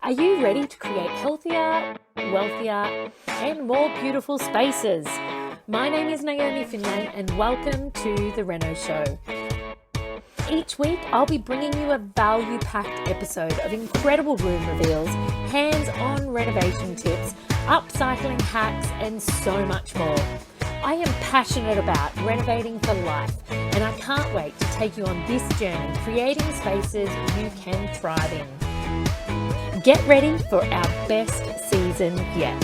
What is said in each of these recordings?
Are you ready to create healthier, wealthier, and more beautiful spaces? My name is Naomi Finlay and welcome to The Reno Show. Each week, I'll be bringing you a value-packed episode of incredible room reveals, hands-on renovation tips, upcycling hacks, and so much more. I am passionate about renovating for life, and I can't wait to take you on this journey, creating spaces you can thrive in. Get ready for our best season yet.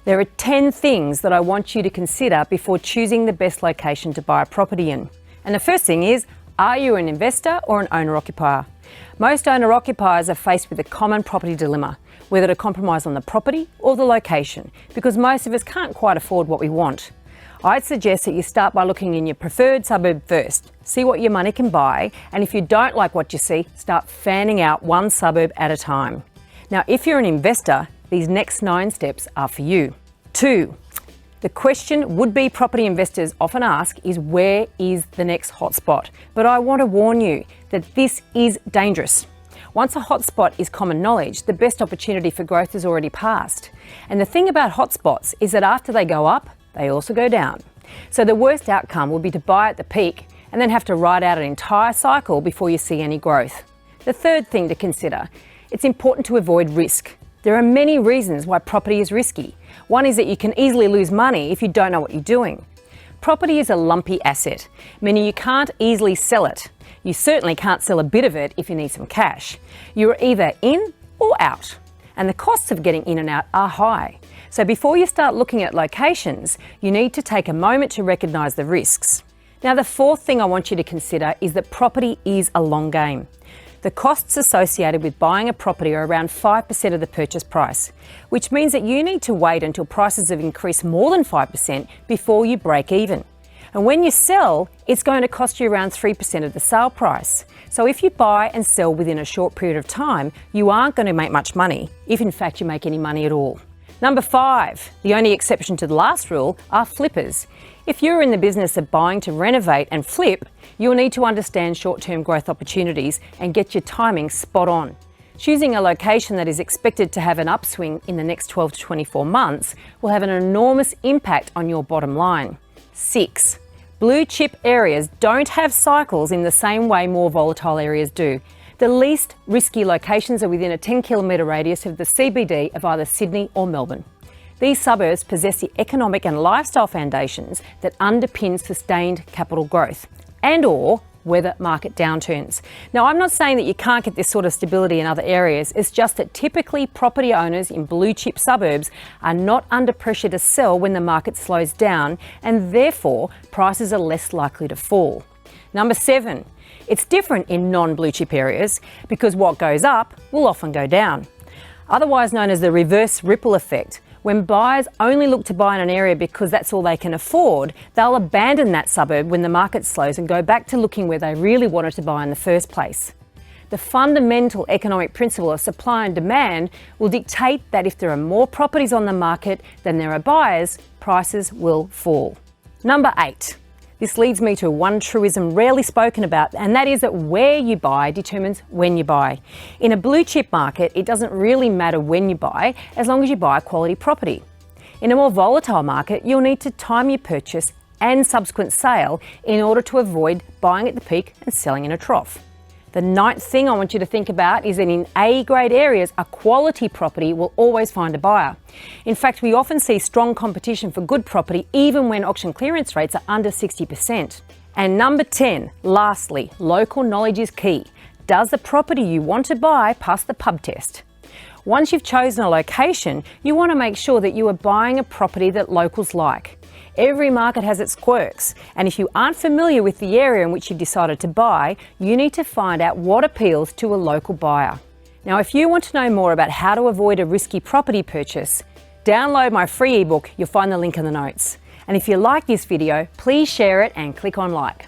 There are 10 things that I want you to consider before choosing the best location to buy a property in. And the first thing is, are you an investor or an owner-occupier? Most owner-occupiers are faced with a common property dilemma, whether to compromise on the property or the location, because most of us can't quite afford what we want. I'd suggest that you start by looking in your preferred suburb first, see what your money can buy, and if you don't like what you see, start fanning out one suburb at a time. Now, if you're an investor, these next 9 steps are for you. 2. The question would-be property investors often ask is, where is the next hotspot? But I want to warn you that this is dangerous. Once a hotspot is common knowledge, the best opportunity for growth is already passed. And the thing about hotspots is that after they go up, they also go down. So the worst outcome would be to buy at the peak and then have to ride out an entire cycle before you see any growth. The third thing to consider, it's important to avoid risk. There are many reasons why property is risky. One is that you can easily lose money if you don't know what you're doing. Property is a lumpy asset, meaning you can't easily sell it. You certainly can't sell a bit of it if you need some cash. You're either in or out, and the costs of getting in and out are high. So before you start looking at locations, you need to take a moment to recognise the risks. Now, the fourth thing I want you to consider is that property is a long game. The costs associated with buying a property are around 5% of the purchase price, which means that you need to wait until prices have increased more than 5% before you break even. And when you sell, it's going to cost you around 3% of the sale price. So if you buy and sell within a short period of time, you aren't going to make much money, if in fact you make any money at all. Number 5, the only exception to the last rule, are flippers. If you're in the business of buying to renovate and flip, you'll need to understand short-term growth opportunities and get your timing spot on. Choosing a location that is expected to have an upswing in the next 12 to 24 months will have an enormous impact on your bottom line. 6, blue chip areas don't have cycles in the same way more volatile areas do. The least risky locations are within a 10-kilometre radius of the CBD of either Sydney or Melbourne. These suburbs possess the economic and lifestyle foundations that underpin sustained capital growth and/or weather market downturns. Now, I'm not saying that you can't get this sort of stability in other areas. It's just that typically property owners in blue chip suburbs are not under pressure to sell when the market slows down, and therefore prices are less likely to fall. Number 7, it's different in non-blue chip areas because what goes up will often go down. Otherwise known as the reverse ripple effect. When buyers only look to buy in an area because that's all they can afford, they'll abandon that suburb when the market slows and go back to looking where they really wanted to buy in the first place. The fundamental economic principle of supply and demand will dictate that if there are more properties on the market than there are buyers, prices will fall. Number 8. This leads me to one truism rarely spoken about, and that is that where you buy determines when you buy. In a blue chip market, it doesn't really matter when you buy, as long as you buy a quality property. In a more volatile market, you'll need to time your purchase and subsequent sale in order to avoid buying at the peak and selling in a trough. The 9th thing I want you to think about is that in A-grade areas, a quality property will always find a buyer. In fact, we often see strong competition for good property even when auction clearance rates are under 60%. And number 10, lastly, local knowledge is key. Does the property you want to buy pass the pub test? Once you've chosen a location, you want to make sure that you are buying a property that locals like. Every market has its quirks, and if you aren't familiar with the area in which you've decided to buy, you need to find out what appeals to a local buyer. Now, if you want to know more about how to avoid a risky property purchase, download my free ebook. You'll find the link in the notes. And if you like this video, please share it and click on like.